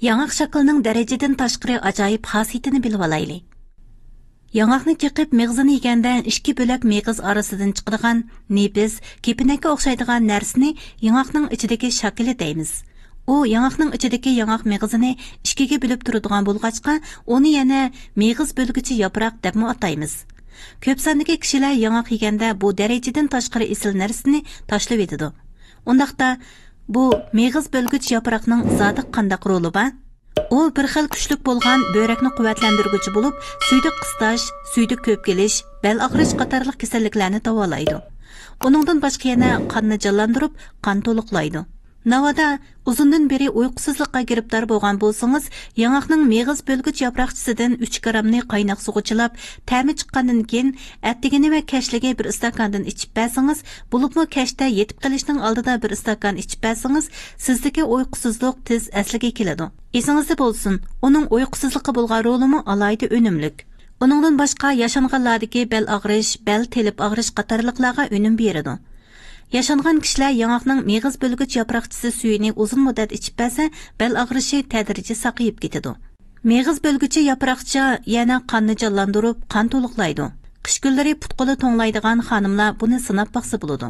Yangaq şakılının dərəcədən taşqırı acayip xasiyetini bilib alaylı. Yangaqni çeqib mağzını yegəndə iki bölək mağız arasından çıxıdığan nebiz, kepinəkə oxşaydıgan nərsini yangaqның içidəki şakili deymiz. O, yangaqның içidəki yangaq mağızını ikkiga bölüb turadigan bolğaçqa, onu yana mağız bölgüçü yapraq debmi ataymiz. Köp sandagi kishilar yangaq yegəndə bu dərəcədən taşqırı esil nərsini taşlab etidi. Ondaqda bu mağız bölgüç yapraqның zati qandaq roli bor? O bir xil kuchlik bo'lgan börekni quvvatlantiruvchi bo'lib, suydik qistash, suydik ko'p kelish, bel og'rish qatorliq kasalliklarni davolaydi. Uningdan boshqa yana qonni jonlantirib, qon to'liqlaydi. Navada uzundan beri uyqusizlikqa giribdor bo'lgan bo'lsangiz, yangaqning mağız bölgüç yaproqchisidan 3 grammni qaynoq suvga chilab, ta'mi chiqqandan keyin attigini va kashligi bir stakandan ichib bersangiz, bo'libmi kashda yetib qilishning oldida bir stakan ichib bersangiz, sizdagi uyqusizlik tez asliga keladi. Esingizda bo'lsin, uning uyqusizlikqa bo'lgan rolimi alayda unumlik. Uningdan boshqa yashanganlardagi bel og'rish, bel telib og'rish qatorliqlarga unum beradi. Yaşanğan kişiler yangaqның mağız bölgüç yaproqchisi suyini uzun muddat içib bersa, bel og'rishi tadrijiy saqayib ketadi. Mağız bölgüçü yaproqcha yana qonni jonlantirib, qon to'liqlaydi. Qish kunlari put qo'li to'nglaydigan xonimlar buni sinab baqsa bo'ladi.